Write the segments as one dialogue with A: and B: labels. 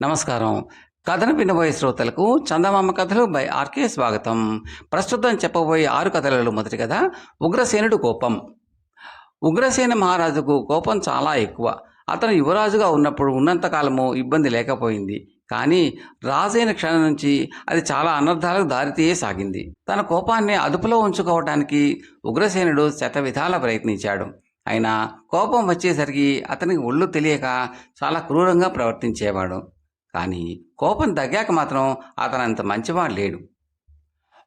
A: నమస్కారం. కథను వినబోయే శ్రోతలకు చందమామ కథలు బై ఆర్కే స్వాగతం. ప్రస్తుతం చెప్పబోయే 6 కథలలో మొదటి కథ ఉగ్రసేనుడు కోపం. ఉగ్రసేన మహారాజుకు కోపం చాలా ఎక్కువ. అతను యువరాజుగా ఉన్నప్పుడు ఉన్నంతకాలము ఇబ్బంది లేకపోయింది. కానీ రాజైన క్షణం నుంచి అది చాలా అనర్థాలకు దారితీయసాగింది. తన కోపాన్ని అదుపులో ఉంచుకోవటానికి ఉగ్రసేనుడు శతవిధాల ప్రయత్నించాడు. అయినా కోపం వచ్చేసరికి అతనికి ఒళ్ళు తెలియక చాలా క్రూరంగా ప్రవర్తించేవాడు. కానీ కోపం తగ్గాక మాత్రం అతనంత మంచివాడు లేడు.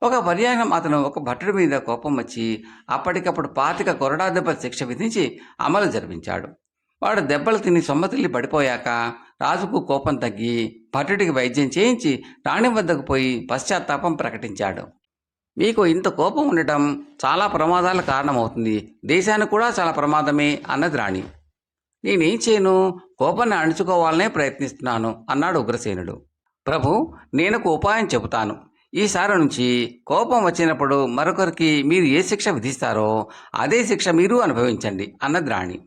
A: ఒక పర్యాయం అతను ఒక భటుడి మీద కోపం వచ్చి అప్పటికప్పుడు 25 కొరడా దెబ్బల శిక్ష విధించి అమలు జరిపించాడు. వాడు దెబ్బలు తిని సొమ్మతిల్లి పడిపోయాక రాజుకు కోపం తగ్గి భటుడికి వైద్యం చేయించి రాణి వద్దకు పోయి పశ్చాత్తాపం ప్రకటించాడు. మీకు ఇంత కోపం ఉండటం చాలా ప్రమాదాలకు కారణమవుతుంది, దేశానికి కూడా చాలా ప్రమాదమే అన్నది రాణి. నేనేం చేయను, కోపాన్ని అణుచుకోవాలనే ప్రయత్నిస్తున్నాను అన్నాడు ఉగ్రసేనుడు. ప్రభు, నేను ఒక ఉపాయం చెబుతాను. ఈసారి నుంచి కోపం వచ్చినప్పుడు మరొకరికి మీరు ఏ శిక్ష విధిస్తారో అదే శిక్ష మీరు అనుభవించండి అన్నది రాణి.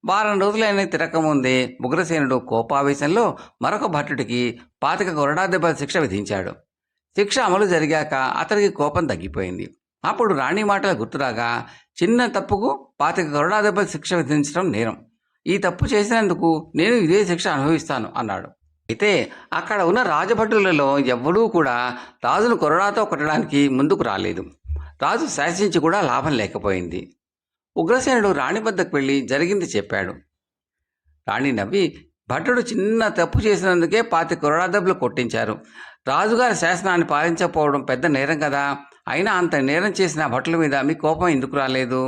A: వారం రోజులైన తిరగకముందే ఉగ్రసేనుడు కోపావేశంలో మరొక భటుడికి 25 కొరడా దెబ్బల శిక్ష విధించాడు. శిక్ష అమలు జరిగాక అతనికి కోపం తగ్గిపోయింది. అప్పుడు రాణి మాటలు గుర్తురాగా, చిన్న తప్పుకు 25 కొరడా దెబ్బల శిక్ష విధించడం నేరం. ఈ తప్పు చేసినందుకు నేను ఇదే శిక్ష అనుభవిస్తాను అన్నాడు. అయితే అక్కడ ఉన్న రాజభటులలో ఎవ్వడూ కూడా రాజును కొరడాతో కొట్టడానికి ముందుకు రాలేదు. రాజు శాసించి కూడా లాభం లేకపోయింది. ఉగ్రసేనుడు రాణి వద్దకు వెళ్ళి జరిగింది చెప్పాడు. రాణి నవ్వి, భటుడు చిన్న తప్పు చేసినందుకే 25 కొరడా దెబ్బలు కొట్టించారు. రాజుగారి శాసనాన్ని పాలించకపోవడం పెద్ద నేరం కదా. అయినా అంత నేరం చేసిన భటుల మీద మీ కోపం ఎందుకు రాలేదు?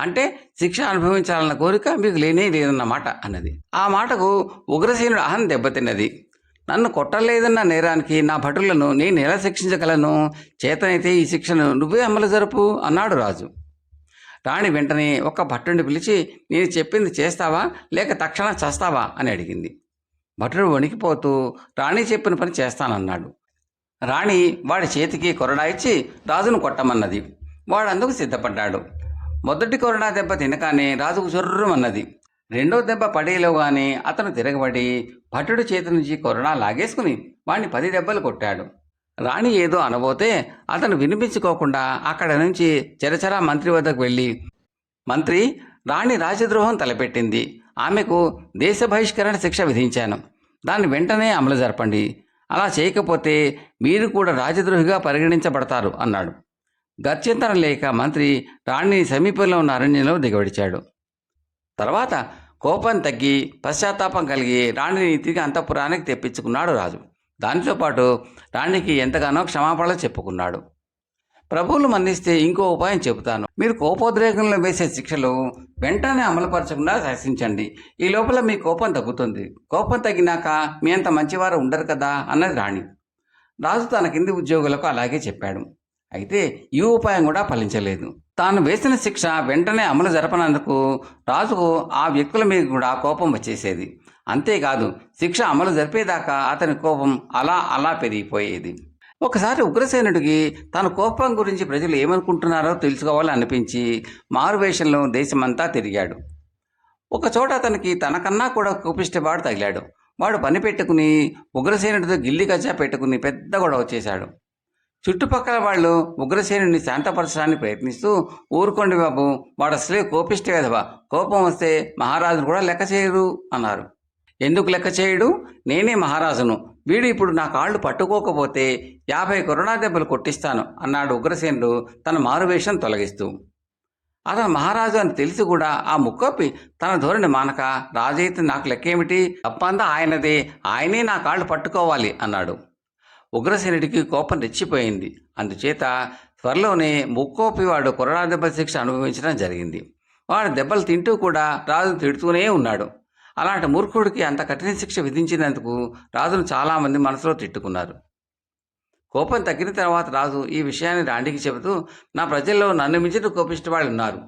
A: అంటే శిక్ష అనుభవించాలన్న కోరిక మీకు లేనే లేదన్నమాట అన్నది. ఆ మాటకు ఉగ్రసేనుడు అహం దెబ్బతిన్నది. నన్ను కొట్టలేదన్న నేరానికి నా భటులను నేను ఎలా శిక్షించగలను? చేతనైతే ఈ శిక్షను నువ్వే అమలు జరుపు అన్నాడు రాజు. రాణి వెంటనే ఒక భటుడిని పిలిచి, నేను చెప్పింది చేస్తావా లేక తక్షణం చేస్తావా అని అడిగింది. భటుడు వణికిపోతూ రాణి చెప్పిన పని చేస్తానన్నాడు. రాణి వాడి చేతికి కొరడా ఇచ్చి రాజును కొట్టమన్నది. వాడు అందుకు సిద్ధపడ్డాడు. మొదటి కొరడా దెబ్బ తినగానే రాజుకు చొర్రుమన్నది. రెండో దెబ్బ పడేలోగానే అతను తిరగబడి భటుడి చేతి నుంచి కొరడా లాగేసుకుని వాడిని 10 దెబ్బలు కొట్టాడు. రాణి ఏదో అనబోతే అతను వినిపించుకోకుండా అక్కడ నుంచి చరచరా మంత్రి వద్దకు వెళ్ళి, మంత్రి, రాణి రాజద్రోహం తలపెట్టింది. ఆమెకు దేశ బహిష్కరణ శిక్ష విధించాను. దాన్ని వెంటనే అమలు జరపండి. అలా చేయకపోతే మీరు కూడా రాజద్రోహిగా పరిగణించబడతారు అన్నాడు. గత్యంతరం లేక మంత్రి రాణిని సమీపంలో ఉన్న అరణ్యంలో దిగబడిచాడు. తర్వాత కోపం తగ్గి పశ్చాత్తాపం కలిగి రాణిని తిరిగి అంతఃపురానికి తెప్పించుకున్నాడు రాజు. దానితో పాటు రాణికి ఎంతగానో క్షమాపణలు చెప్పుకున్నాడు. ప్రభువులు మన్నిస్తే ఇంకో ఉపాయం చెబుతాను. మీరు కోపోద్రేకంలో వేసే శిక్షలు వెంటనే అమలుపరచకుండా శాసించండి. ఈ లోపల మీ కోపం తగ్గుతుంది. కోపం తగ్గినాక మీ అంత మంచివారు ఉండరు కదా అన్నది రాణి. రాజు తన కింది ఉద్యోగులకు అలాగే చెప్పాడు. అయితే ఈ ఉపాయం కూడా ఫలించలేదు. తాను వేసిన శిక్ష వెంటనే అమలు జరపనందుకు రాజుకు ఆ వ్యక్తుల మీద కూడా కోపం వచ్చేసేది. అంతేకాదు, శిక్ష అమలు జరిపేదాకా అతని కోపం అలా పెరిగిపోయేది. ఒకసారి ఉగ్రసేనుడికి తన కోపం గురించి ప్రజలు ఏమనుకుంటున్నారో తెలుసుకోవాలని అనిపించి మారువేషంలో దేశమంతా తిరిగాడు. ఒకచోట అతనికి తనకన్నా కూడా కోపిష్టవాడు తగిలాడు. వాడు పని పెట్టుకుని ఉగ్రసేనుడితో గిల్లి గజ్జా పెట్టుకుని పెద్ద గొడవ చేశాడు. చుట్టుపక్కల వాళ్ళు ఉగ్రసేనుడిని శాంతపరచడానికి ప్రయత్నిస్తూ, ఊరుకోండి బాబు, వాడు అసలే కోపిష్ట వేధవా, కోపం వస్తే మహారాజును కూడా లెక్క చేయరు అన్నారు. ఎందుకు లెక్క చేయడు? నేనే మహారాజును. వీడు ఇప్పుడు నా కాళ్ళు పట్టుకోకపోతే 50 కొరడా దెబ్బలు కొట్టిస్తాను అన్నాడు ఉగ్రసేనుడు తన మారువేషం తొలగిస్తూ. అతను మహారాజు అని తెలిసి కూడా ఆ ముక్కొప్పి తన ధోరణి మానక, రాజైతే నాకు లెక్కేమిటి, తప్పంతా ఆయనదే, ఆయనే నా కాళ్ళు పట్టుకోవాలి అన్నాడు. ఉగ్రసేనుడికి కోపం రెచ్చిపోయింది. అందుచేత త్వరలోనే ముక్కోపి వాడు కొరడా దెబ్బల శిక్ష అనుభవించడం జరిగింది. వాడు దెబ్బలు తింటూ కూడా రాజును తిడుతూనే ఉన్నాడు. అలాంటి మూర్ఖుడికి అంత కఠిన శిక్ష విధించినందుకు రాజును చాలామంది మనసులో తిట్టుకున్నారు. కోపం తగ్గిన తర్వాత రాజు ఈ విషయాన్ని రాణికి చెబుతూ, నా ప్రజల్లో నన్ను మించిన కోపిష్టి వాళ్ళు ఉన్నారు.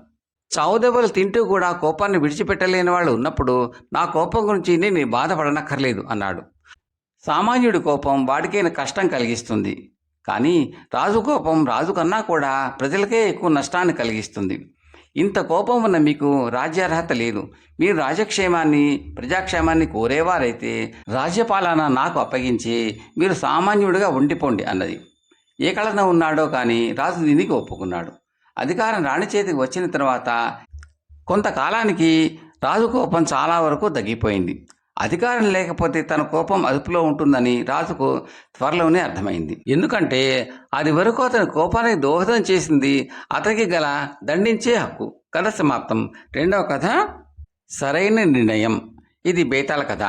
A: చావు దెబ్బలు తింటూ కూడా కోపాన్ని విడిచిపెట్టలేని వాళ్ళు ఉన్నప్పుడు నా కోపం గురించి నేను బాధపడనక్కర్లేదు అన్నాడు. సామాన్యుడి కోపం వాడికైన కష్టం కలిగిస్తుంది. కానీ రాజు కోపం రాజు కన్నా కూడా ప్రజలకే ఎక్కువ నష్టాన్ని కలిగిస్తుంది. ఇంత కోపం ఉన్న మీకు రాజ్యార్హత లేదు. మీరు రాజక్షేమాన్ని ప్రజాక్షేమాన్ని కోరేవారైతే రాజ్యపాలన నాకు అప్పగించి మీరు సామాన్యుడిగా ఉండిపోండి అన్నది. ఏ కళన ఉన్నాడో కానీ రాజు దీనికి ఒప్పుకున్నాడు. అధికారం రాణి చేతికి వచ్చిన తర్వాత కొంతకాలానికి రాజు కోపం చాలా వరకు తగ్గిపోయింది. అధికారం లేకపోతే తన కోపం అదుపులో ఉంటుందని రాజుకు త్వరలోనే అర్థమైంది. ఎందుకంటే అది వరకు అతని కోపానికి దోహదం చేసింది అతనికి గల దండించే హక్కు. కథ సమాప్తం. రెండవ కథ సరైన నిర్ణయం. ఇది బేతాళ కథ.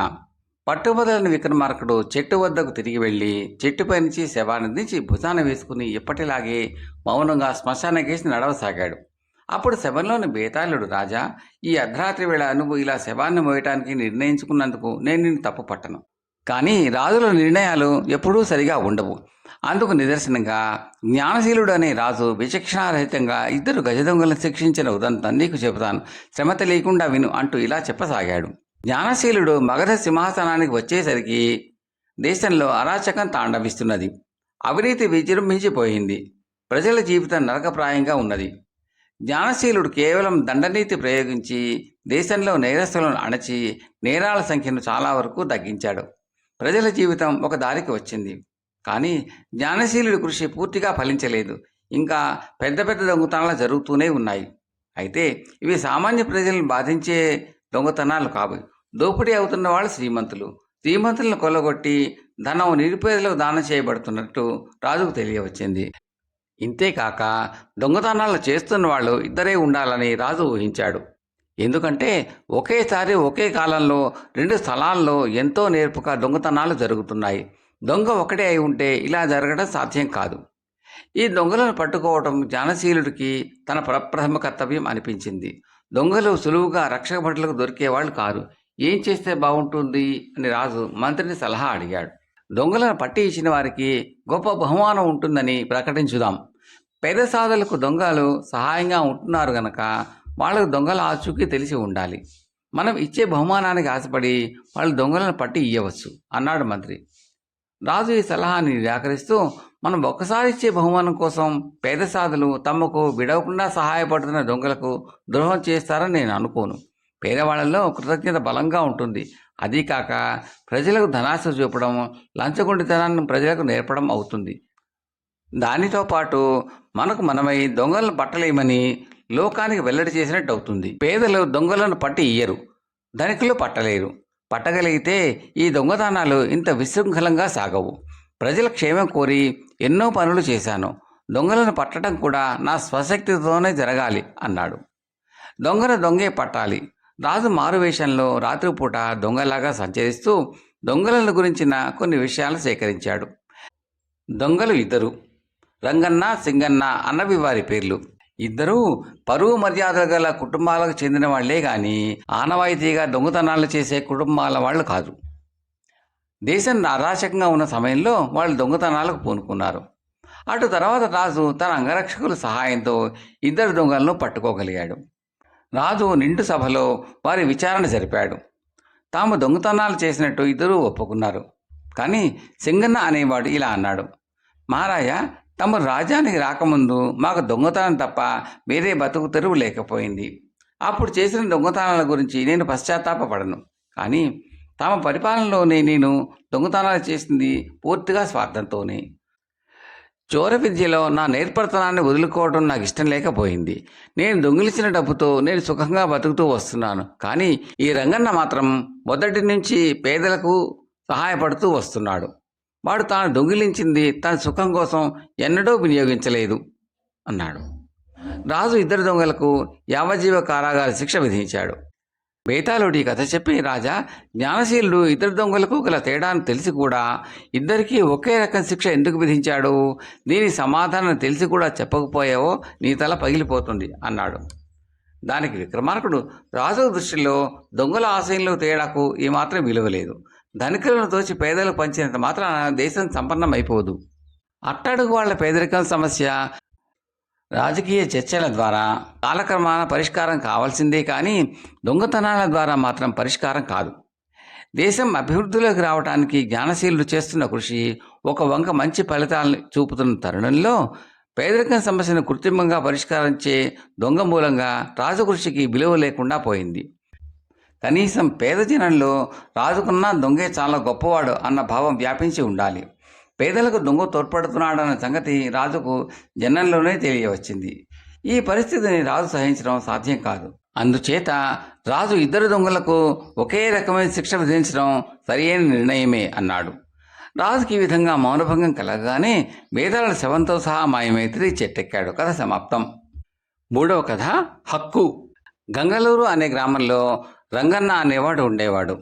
A: పట్టుబదలని విక్రమార్కుడు చెట్టు వద్దకు తిరిగి వెళ్ళి చెట్టుపై నుంచి శవాన్ని దించి భుజాన వేసుకుని ఎప్పటిలాగే మౌనంగా శ్మశానకేసి నడవసాగాడు. అప్పుడు శవంలోని బేతాళుడు, రాజా, ఈ అర్ధరాత్రి వేళ నువ్వు ఇలా శవాన్ని మోయటానికి నిర్ణయించుకున్నందుకు నేను నిన్ను తప్పు పట్టను. కానీ రాజుల నిర్ణయాలు ఎప్పుడూ సరిగా ఉండవు. అందుకు నిదర్శనంగా జ్ఞానశీలుడు అనే రాజు విచక్షణారహితంగా 2 గజదొంగలను శిక్షించిన ఉదంతం నీకు చెబుతాను, శ్రమ తెలియకుండా విను అంటూ ఇలా చెప్పసాగాడు. జ్ఞానశీలుడు మగధ సింహాసనానికి వచ్చేసరికి దేశంలో అరాచకం తాండవిస్తున్నది. అవినీతి విజృంభించిపోయింది. ప్రజల జీవితం నరకప్రాయంగా ఉన్నది. జ్ఞానశీలుడు కేవలం దండనీతి ప్రయోగించి దేశంలో నేరస్తులను అణచి నేరాల సంఖ్యను చాలా వరకు తగ్గించాడు. ప్రజల జీవితం ఒక దారికి వచ్చింది. కానీ జ్ఞానశీలుడి కృషి పూర్తిగా ఫలించలేదు. ఇంకా పెద్ద పెద్ద దొంగతనాలు జరుగుతూనే ఉన్నాయి. అయితే ఇవి సామాన్య ప్రజలను బాధించే దొంగతనాలు కావు. దోపిడీ అవుతున్న వాళ్ళు శ్రీమంతులను కొల్లగొట్టి ధనం నిరుపేదలకు దానం చేయబడుతున్నట్టు రాజుకు తెలియవచ్చింది. ఇంతేకాక దొంగతనాలు చేస్తున్న వాళ్ళు 2 ఉండాలని రాజు ఊహించాడు. ఎందుకంటే ఒకేసారి ఒకే కాలంలో 2 స్థలాల్లో ఎంతో నేర్పుగా దొంగతనాలు జరుగుతున్నాయి. దొంగ ఒకటే అయి ఉంటే ఇలా జరగడం సాధ్యం కాదు. ఈ దొంగలను పట్టుకోవడం జ్ఞానశీలుడికి తన ప్రప్రథమ కర్తవ్యం అనిపించింది. దొంగలు సులువుగా రక్షక భటులకు దొరికేవాళ్ళు కాదు. ఏం చేస్తే బాగుంటుంది అని రాజు మంత్రిని సలహా అడిగాడు. దొంగలను పట్టి ఇచ్చిన వారికి గొప్ప బహుమానం ఉంటుందని ప్రకటించుదాం. పేద సాధులకు దొంగలు సహాయంగా ఉంటున్నారు గనక వాళ్ళకు దొంగల ఆచూకీ తెలిసి ఉండాలి. మనం ఇచ్చే బహుమానానికి ఆశపడి వాళ్ళు దొంగలను పట్టి ఇయ్యవచ్చు అన్నాడు మంత్రి. రాజు ఈ సలహాని నిరాకరిస్తూ, మనం ఒక్కసారి ఇచ్చే బహుమానం కోసం పేద సాధులు తమకు విడవకుండా సహాయపడుతున్న దొంగలకు ద్రోహం చేస్తారని నేను అనుకోను. పేదవాళ్లలో కృతజ్ఞత బలంగా ఉంటుంది. అదీ కాక ప్రజలకు ధనాశ చూపడం, లంచగొండితనాన్ని ప్రజలకు నేర్పడం అవుతుంది. దానితో పాటు మనకు మనమై దొంగలను పట్టలేమని లోకానికి వెల్లడి చేసినట్టు అవుతుంది. పేదలు దొంగలను పట్టి ఇయ్యరు, ధనికులు పట్టలేరు. పట్టగలిగితే ఈ దొంగతనాలు ఇంత విశృంఖలంగా సాగవు. ప్రజల క్షేమం కోరి ఎన్నో పనులు చేశాను. దొంగలను పట్టడం కూడా నా స్వశక్తితోనే జరగాలి అన్నాడు. దొంగే పట్టాలి. రాజు మారువేషంలో రాత్రిపూట దొంగలాగా సంచరిస్తూ దొంగలను గురించిన కొన్ని విషయాలు సేకరించాడు. దొంగలు 2. రంగన్న, సింగన్న అన్నవి వారి పేర్లు. 2 పరువు మర్యాదలు గల కుటుంబాలకు చెందిన వాళ్లే గాని ఆనవాయితీగా దొంగతనాలు చేసే కుటుంబాల వాళ్ళు కాదు. దేశం అరాచకంగా ఉన్న సమయంలో వాళ్ళు దొంగతనాలకు పూనుకున్నారు. అటు తర్వాత రాజు తన అంగరక్షకుల సహాయంతో 2 దొంగలను పట్టుకోగలిగాడు. రాజు నిండు సభలో వారి విచారణ జరిపాడు. తాము దొంగతనాలు చేసినట్టు 2 ఒప్పుకున్నారు. కానీ సింగన్న అనేవాడు ఇలా అన్నాడు, మహారాజా, తమరు రాజ్యానికి రాకముందు మాకు దొంగతనం తప్ప వేరే బతుకు తెరువు లేకపోయింది. అప్పుడు చేసిన దొంగతనాల గురించి నేను పశ్చాత్తాపపడను. కానీ తమ పరిపాలనలోనే నేను దొంగతనాలు చేసింది పూర్తిగా స్వార్థంతోనే. చోర విద్యలో నా నేర్పరితనాన్ని వదులుకోవడం నాకు ఇష్టం లేకపోయింది. నేను దొంగిలించిన డబ్బుతో నేను సుఖంగా బతుకుతూ వస్తున్నాను. కానీ ఈ రంగన్న మాత్రం మొదటి నుంచి పేదలకు సహాయపడుతూ వస్తున్నాడు. వాడు తాను దొంగిలించింది తన సుఖం కోసం ఎన్నడూ వినియోగించలేదు అన్నాడు. రాజు 2 దొంగలకు యావజ్జీవ కారాగార శిక్ష విధించాడు. బేతాళుడి కథ చెప్పి, రాజా, జ్ఞానశీలుడు 2 దొంగలకు గల తేడాను తెలిసి కూడా 2కి ఒకే రకం శిక్ష ఎందుకు విధించాడు? దీని సమాధానం తెలిసి కూడా చెప్పకపోయావో నీ తల పగిలిపోతుంది అన్నాడు. దానికి విక్రమార్కుడు, రాజు దృష్టిలో దొంగల ఆశయంలో తేడాకు ఏమాత్రం విలువ లేదు. ధనికులను తోచి పేదలకు పంచినంత మాత్రాన దేశం సంపన్నమైపోదు. అట్టడుగు వాళ్ల పేదరికం సమస్య రాజకీయ చర్చల ద్వారా కాలక్రమాన పరిష్కారం కావాల్సిందే కానీ దొంగతనాల ద్వారా మాత్రం పరిష్కారం కాదు. దేశం అభివృద్ధిలోకి రావడానికి జ్ఞానశీలుడు చేస్తున్న కృషి ఒక వంక మంచి ఫలితాలను చూపుతున్న తరుణంలో పేదరికం సమస్యను కృత్రిమంగా పరిష్కరించే దొంగ మూలంగా రాజు కృషికి విలువ లేకుండా పోయింది. కనీసం పేద జనంలో రాజుకున్నా దొంగే చాలా గొప్పవాడు అన్న భావం వ్యాపించి ఉండాలి. పేదలకు దొంగ తోడ్పడుతున్నాడన్న సంగతి రాజుకు జనంలోనే తెలియవచ్చింది. ఈ పరిస్థితిని రాజు సహించడం సాధ్యం కాదు. అందుచేత రాజు ఇద్దరు దొంగలకు ఒకే రకమైన శిక్ష విధించడం సరియైన నిర్ణయమే అన్నాడు. రాజుకి ఈ విధంగా మౌనభంగం కలగగానే వేదాల శవంతో సహా మాయమై తిరిగి చెట్టెక్కాడు. కథ సమాప్తం. 3వ కథ హక్కు. గంగలూరు అనే గ్రామంలో రంగన్న అనేవాడు ఉండేవాడు.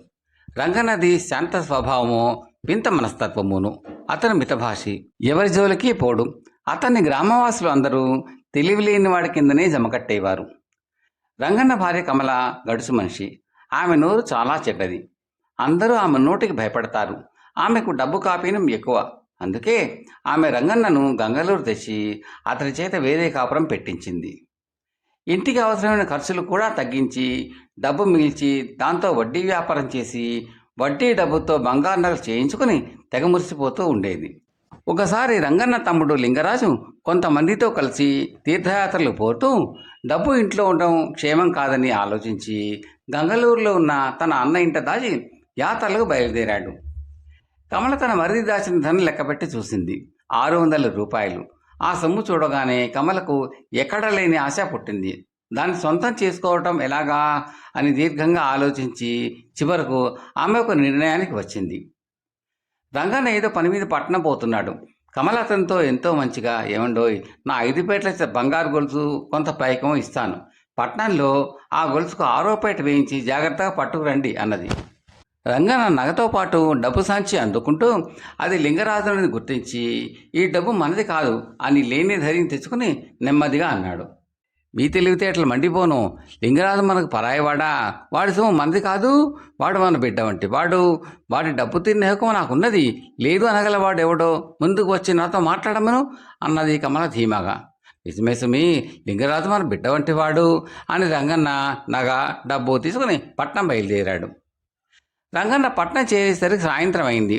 A: రంగన్నది శాంత స్వభావము, వింత మనస్తత్వమును. అతను మితభాషి, ఎవరి జోలికి పోడు. అతన్ని గ్రామవాసులు అందరూ తెలివిలేని వాడి కిందనే జమకట్టేవారు. రంగన్న భార్య కమల గడుసు మనిషి. ఆమె నోరు చాలా చెడ్డది. అందరూ ఆమె నోటికి భయపడతారు. ఆమెకు డబ్బు కాపీనం ఎక్కువ. అందుకే ఆమె రంగన్నను గంగలూరు తెచ్చి అతని చేత వేరే కాపురం పెట్టించింది. ఇంటికి అవసరమైన ఖర్చులు కూడా తగ్గించి డబ్బు మిగిల్చి దాంతో వడ్డీ వ్యాపారం చేసి వడ్డీ డబ్బుతో బంగారు నగలు చేయించుకుని తెగ మురిసిపోతూ ఉండేది. ఒకసారి రంగన్న తమ్ముడు లింగరాజు కొంతమందితో కలిసి తీర్థయాత్రలు పోతూ డబ్బు ఇంట్లో ఉండడం క్షేమం కాదని ఆలోచించి గంగలూరులో ఉన్న తన అన్న ఇంట దాచి యాత్రలకు బయలుదేరాడు. కమల తన మరిది దాచిన ధనం లెక్కపెట్టి చూసింది. 600 రూపాయలు. ఆ సొమ్ము చూడగానే కమలకు ఎక్కడ లేని ఆశ పుట్టింది. దాన్ని సొంతం చేసుకోవటం ఎలాగా అని దీర్ఘంగా ఆలోచించి చివరకు ఆమె ఒక నిర్ణయానికి వచ్చింది. రంగన్న ఏదో పని మీద పట్టణం పోతున్నాడు. కమల అతనితో ఎంతో మంచిగా, ఏమండోయ్, నా 5 పేటల బంగారు గొలుసు కొంత పైకం ఇస్తాను. పట్నంలో ఆ గొలుసుకు 6వ పేట వేయించి జాగ్రత్తగా పట్టుకురండి అన్నది. రంగన్న నగతో పాటు డబ్బు సంచి అందుకుంటూ అది లింగరాజుని గుర్తించి ఈ డబ్బు మనది కాదు అని లేని ధైర్యం తెచ్చుకుని నెమ్మదిగా అన్నాడు. మీ తెలివితేటలు మండిపోను. లింగరాజు మనకు పరాయివాడా? వాడి సొమ్ము మనది కాదు. వాడు మన బిడ్డ వంటి వాడు. వాడి డబ్బు తిన్న హక్కు నాకున్నది. లేదు అనగలవాడు ఎవడో ముందుకు వచ్చి నాతో మాట్లాడమను అన్నది కమల ధీమాగా. నిజమే సుమి, లింగరాజు మన బిడ్డ వంటి వాడు అని రంగన్న నగ డబ్బు తీసుకుని పట్నం బయలుదేరాడు. రంగన్న పట్నం చేసేసరికి సాయంత్రం అయింది.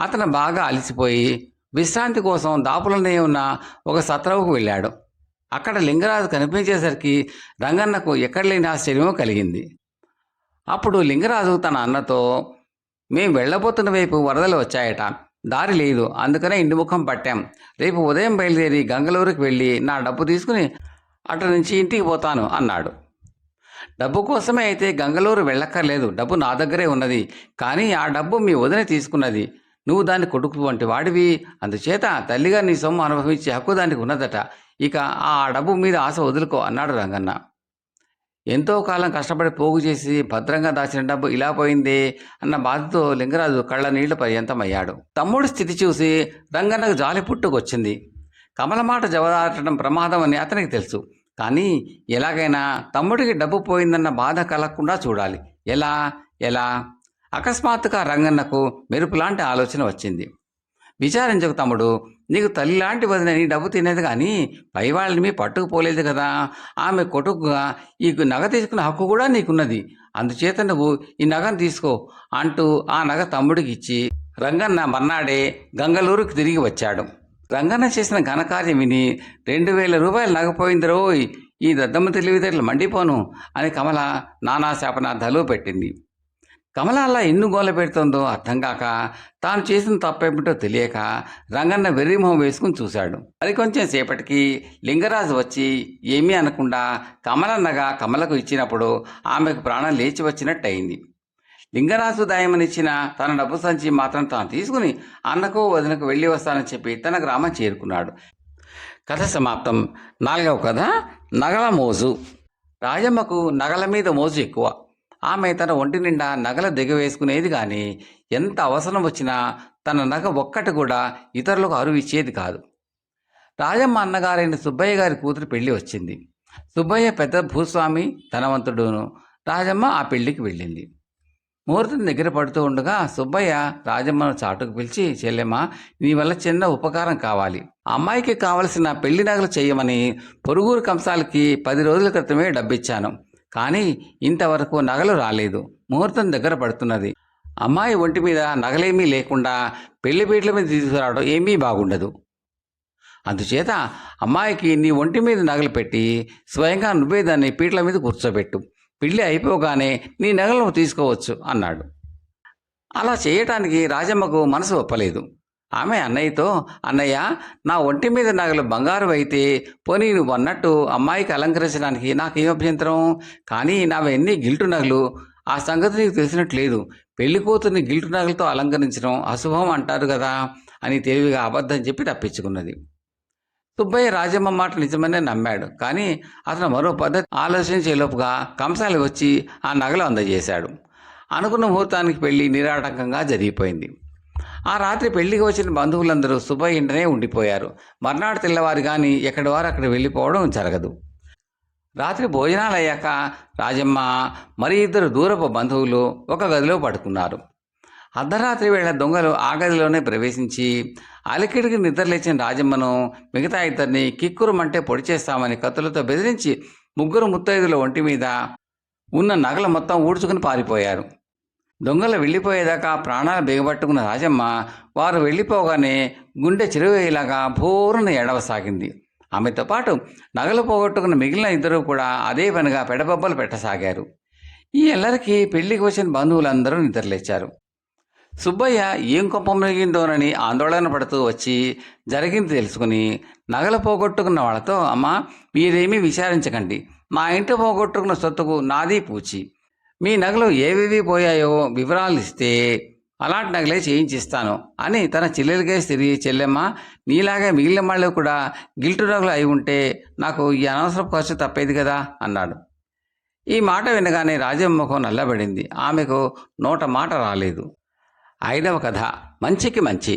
A: అతను బాగా అలసిపోయి విశ్రాంతి కోసం దాపులనే ఉన్న ఒక సత్రవుకు వెళ్ళాడు. అక్కడ లింగరాజు కనిపించేసరికి రంగన్నకు ఎక్కడ లేని ఆశ్చర్యమో కలిగింది. అప్పుడు లింగరాజు తన అన్నతో, మేం వెళ్ళబోతున్న వైపు వరదలు వచ్చాయట, దారి లేదు, అందుకనే ఇంటిముఖం పట్టాం. రేపు ఉదయం బయలుదేరి గంగలూరుకి వెళ్ళి నా డబ్బు తీసుకుని అటు నుంచి ఇంటికి పోతాను అన్నాడు. డబ్బు కోసమే అయితే గంగలూరు వెళ్ళక్కర్లేదు, డబ్బు నా దగ్గరే ఉన్నది. కానీ ఆ డబ్బు మీ వదిన తీసుకున్నది. నువ్వు దాన్ని కొడుకు వంటి వాడివి. అందుచేత తల్లిగా నీ సొమ్ము అనుభవించే హక్కు దానికి ఉన్నదట. ఇక ఆ డబ్బు మీద ఆశ వదులుకో అన్నాడు రంగన్న. ఎంతో కాలం కష్టపడి పోగు చేసి భద్రంగా దాచిన డబ్బు ఇలా పోయిందే అన్న బాధతో లింగరాజు కళ్ళ నీళ్లు పర్యంతమయ్యాడు. తమ్ముడి స్థితి చూసి రంగన్నకు జాలి పుట్టుకొచ్చింది. కమల మాట జవదాటడం ప్రమాదం అని అతనికి తెలుసు. కానీ ఎలాగైనా తమ్ముడికి డబ్బు పోయిందన్న బాధ కలగకుండా చూడాలి. ఎలా? అకస్మాత్తుగా రంగన్నకు మెరుపులాంటి ఆలోచన వచ్చింది. విచారించకు తమ్ముడు, నీకు తల్లి లాంటి వదిన నీ డబ్బు తినేది కానీ పైవాళ్ళని పట్టుకుపోలేదు కదా. ఆమె కొడుకుగా ఈ నగ తీసుకున్న హక్కు కూడా నీకున్నది. అందుచేత నువ్వు ఈ నగను తీసుకో అంటూ ఆ నగ తమ్ముడికి ఇచ్చి రంగన్న మర్నాడే గంగలూరుకి తిరిగి వచ్చాడు. రంగన్న చేసిన ఘనకార్యం విని 2000 రూపాయలు నగపోయింది రోయ్, ఈ దద్దమ్మ తెలివితేటలు మండిపోను అని కమల నానా శాపనార్థాలు పెట్టింది. కమల అలా ఎన్ను గోల పెడుతుందో అర్థం కాక, తాను చేసిన తప్పేమిటో తెలియక రంగన్న వెర్రిమొహం వేసుకుని చూశాడు. అది కొంచెం సేపటికి లింగరాజు వచ్చి ఏమీ అనకుండా కమలన్నగా కమలకు ఇచ్చినప్పుడు ఆమెకు ప్రాణం లేచి వచ్చినట్టు అయింది. లింగరాజు దాయమనిచ్చిన తన డబ్బు సంచి మాత్రం తాను తీసుకుని అన్నకు వదినకు వెళ్ళి వస్తానని చెప్పి తన గ్రామం చేరుకున్నాడు. కథ సమాప్తం. 4వ కథ నగల మోజు. రాజమ్మకు నగల మీద మోజు ఎక్కువ. ఆమె తన ఒంటి నిండా నగల దిగవేసుకునేది కానీ ఎంత అవసరం వచ్చినా తన నగ ఒక్కటి కూడా ఇతరులకు అరువు ఇచ్చేది కాదు. రాజమ్మ అన్నగారైన సుబ్బయ్య గారి కూతురు పెళ్లి వచ్చింది. సుబ్బయ్య పెద్ద భూస్వామి, ధనవంతుడును. రాజమ్మ ఆ పెళ్లికి వెళ్ళింది. ముహూర్తం దగ్గర పడుతూ ఉండగా సుబ్బయ్య రాజమ్మను చాటుకు పిలిచి, చెల్లెమ్మ, నీ వల్ల చిన్న ఉపకారం కావాలి. అమ్మాయికి కావలసిన పెళ్లి నగలు చేయమని పొరుగురు కంసాలకి 10 రోజుల క్రితమే డబ్బిచ్చాను. కానీ ఇంతవరకు నగలు రాలేదు. ముహూర్తం దగ్గర పడుతున్నది. అమ్మాయి ఒంటి మీద నగలేమీ లేకుండా పెళ్లిపీటల మీద తీసుకురావడం ఏమీ బాగుండదు. అందుచేత అమ్మాయికి నీ ఒంటి మీద నగలు పెట్టి స్వయంగా నువ్వే దాన్ని పీటల మీద కూర్చోబెట్టు. పెళ్ళి అయిపోగానే నీ నగలను తీసుకోవచ్చు అన్నాడు. అలా చేయటానికి రాజమ్మకు మనసు ఒప్పలేదు. ఆమె అన్నయ్యతో, అన్నయ్య, నా ఒంటి మీద నగలు బంగారు అయితే పోనీ నువ్వు అన్నట్టు అమ్మాయికి అలంకరించడానికి నాకేం అభ్యంతరం, కానీ నావన్నీ గిల్టు నగలు, ఆ సంగతి నీకు తెలిసినట్లేదు. పెళ్లి కూతుర్ని గిల్టు నగలతో అలంకరించడం అశుభం అంటారు కదా అని తెలివిగా అబద్ధం చెప్పి తప్పించుకున్నది. సుబ్బయ్య రాజమ్మ మాట నిజమనే నమ్మాడు. కానీ అతను మరో పద్ధతి ఆలోచించేలోపుగా కంసాలి వచ్చి ఆ నగలు అందజేశాడు. అనుకున్న ముహూర్తానికి పెళ్లి నిరాటంకంగా జరిగిపోయింది. ఆ రాత్రి పెళ్లికి వచ్చిన బంధువులందరూ సుబ్బయ్య ఇంటనే ఉండిపోయారు. మర్నాడు తెల్లవారు కానీ ఎక్కడి వారు అక్కడ వెళ్ళిపోవడం జరగదు. రాత్రి భోజనాలు అయ్యాక రాజమ్మ మరి ఇద్దరు దూరపు బంధువులు ఒక గదిలో పడుకున్నారు. అర్ధరాత్రి వేళ దొంగలు ఆ గదిలోనే ప్రవేశించి అలికిడికి నిద్రలేచిన రాజమ్మను, మిగతా ఇద్దరిని కిక్కురుమంటే పొడి చేస్తామని కత్తులతో బెదిరించి ముగ్గురు ముత్తైదుల ఒంటి మీద ఉన్న నగలు మొత్తం ఊడ్చుకుని పారిపోయారు. దొంగలు వెళ్ళిపోయేదాకా ప్రాణాలు బిగబట్టుకున్న రాజమ్మ వారు వెళ్ళిపోగానే గుండె చిరువేలాగా భోరున ఏడవసాగింది. ఆమెతో పాటు నగలు పోగొట్టుకున్న మిగిలిన ఇద్దరు కూడా అదే పనిగా పెడబొబ్బలు పెట్టసాగారు. ఈ ఎల్లరికి పెళ్లికి వచ్చిన బంధువులందరూ నిద్రలేచారు. సుబ్బయ్య ఏం కొంప మునిగిందోనని ఆందోళన పడుతూ వచ్చి జరిగింది తెలుసుకుని నగలు పోగొట్టుకున్న వాళ్ళతో, అమ్మ, మీరేమీ విచారించకండి. మా ఇంటి పోగొట్టుకున్న సొత్తుకు నాది పూచి. మీ నగలు ఏవేవి పోయాయో వివరాలు ఇస్తే అలాంటి నగలే చేయించిస్తాను అని తన చెల్లెలికే తిరిగి, చెల్లెమ్మ, నీలాగే మిగిలిన వాళ్ళు కూడా గిల్టు నగలు అయి ఉంటే నాకు ఈ అనవసరపు ఖర్చు తప్పేది కదా అన్నాడు. ఈ మాట వినగానే రాజమ్మ ముఖం నల్లబడింది. ఆమెకు నోట మాట రాలేదు. 5వ కథ, మంచికి మంచి.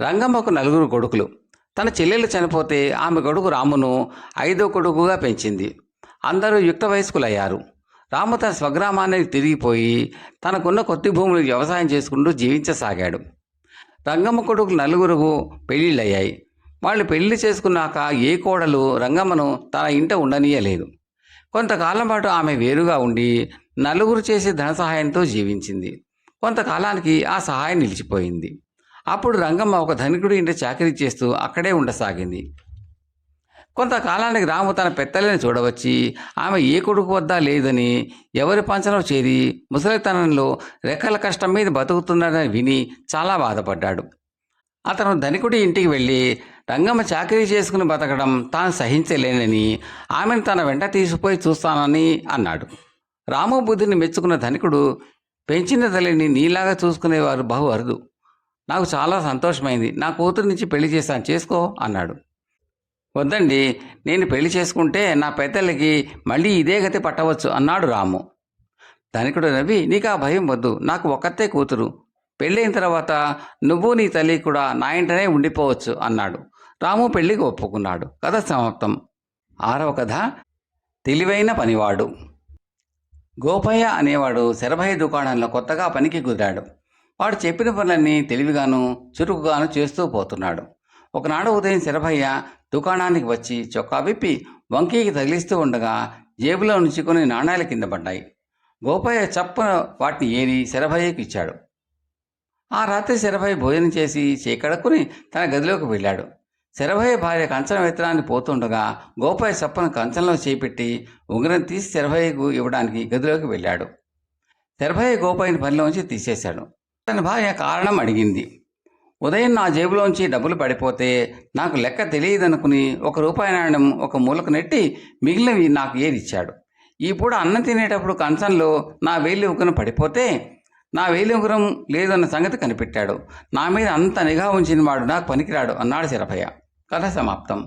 A: రంగమ్మకు 4 కొడుకులు. తన చెల్లెలు చనిపోతే ఆమె కొడుకు రామును 5వ కొడుకుగా పెంచింది. అందరూ యుక్త వయస్కులయ్యారు. రాము తన స్వగ్రామానికి తిరిగిపోయి తనకున్న కొద్ది భూములు వ్యవసాయం చేసుకుంటూ జీవించసాగాడు. రంగమ్మ కొడుకులు 4 పెళ్ళిళ్ళయ్యాయి. వాళ్ళు పెళ్లి చేసుకున్నాక ఏ కోడలు రంగమ్మను తన ఇంట ఉండనీయలేదు. కొంతకాలం పాటు ఆమె వేరుగా ఉండి 4 చేసే ధన సహాయంతో జీవించింది. కొంతకాలానికి ఆ సహాయం నిలిచిపోయింది. అప్పుడు రంగమ్మ ఒక ధనికుడి ఇంటి చాకరీ చేస్తూ అక్కడే ఉండసాగింది. కొంతకాలానికి రాము తన పెత్తలని చూడవచ్చి ఆమె ఏ కొడుకు వద్ద లేదని ఎవరి పంచలో చేరి ముసలితనంలో రెక్కల కష్టం మీద బతుకుతున్నాడని విని చాలా బాధపడ్డాడు. అతను ధనికుడి ఇంటికి వెళ్ళి రంగమ్మ చాకరీ చేసుకుని బతకడం తాను సహించలేనని ఆమెను తన వెంట తీసుకుపోయి చూస్తానని అన్నాడు. రాము బుద్ధిని మెచ్చుకున్న ధనికుడు, పెంచిన తల్లిని నీలాగా చూసుకునేవారు బహు అరుదు. నాకు చాలా సంతోషమైంది. నా కూతురు నుంచి పెళ్లి చేశాను, చేసుకో అన్నాడు. వద్దండి, నేను పెళ్లి చేసుకుంటే నా పెద్దలకి మళ్ళీ ఇదే గతి పట్టవచ్చు అన్నాడు రాము. ధనికుడు నవ్వి, నీకు ఆ భయం వద్దు, నాకు ఒక్కతే కూతురు. పెళ్ళైన తర్వాత నువ్వు నీ తల్లి కూడా నా ఇంటనే ఉండిపోవచ్చు అన్నాడు. రాము పెళ్లికి ఒప్పుకున్నాడు. కథ సమాప్తం. 6వ కథ, తెలివైన పనివాడు. గోపయ్య అనేవాడు శరభయ్య దుకాణంలో కొత్తగా పనికి కుదిరాడు. వాడు చెప్పిన పనులన్నీ తెలివిగాను చురుకుగాను చేస్తూ పోతున్నాడు. ఒకనాడు ఉదయం శరభయ్య దుకాణానికి వచ్చి చొక్కా విప్పి వంకీకి తగిలిస్తూ ఉండగా జేబులో నుంచి కొన్ని నాణాలు కింద పడ్డాయి. గోపయ్య చప్పున వాటిని ఏరి శరభయ్యకి ఇచ్చాడు. ఆ రాత్రి శరభయ్య భోజనం చేసి చేకడుక్కుని తన గదిలోకి వెళ్ళాడు. శరభయ్య భార్య కంచం ఎత్తడానికి పోతుండగా గోపయ్య చప్పున కంచంలో చేపెట్టి ఉంగరం తీసి శరభయ్యకు ఇవ్వడానికి గదిలోకి వెళ్ళాడు. శరభయ్య గోపయ్యని పనిలోంచి తీసేశాడు. తన భార్య కారణం అడిగింది. ఉదయం నా జేబులోంచి డబ్బులు పడిపోతే నాకు లెక్క తెలియదనుకుని ₹1 నాణ్యం ఒక మూలకు నెట్టి మిగిలినవి నాకు ఏదిచ్చాడు. ఈ పూట అన్నం తినేటప్పుడు కంచంలో నా వేలి ఉంగరం పడిపోతే నా వేలి ఉంగరం లేదన్న సంగతి కనిపెట్టాడు. నా మీద అంత నిఘా ఉంచిన వాడు నాకు పనికిరాడు అన్నాడు శరభయ్య. కథ సమాప్తం.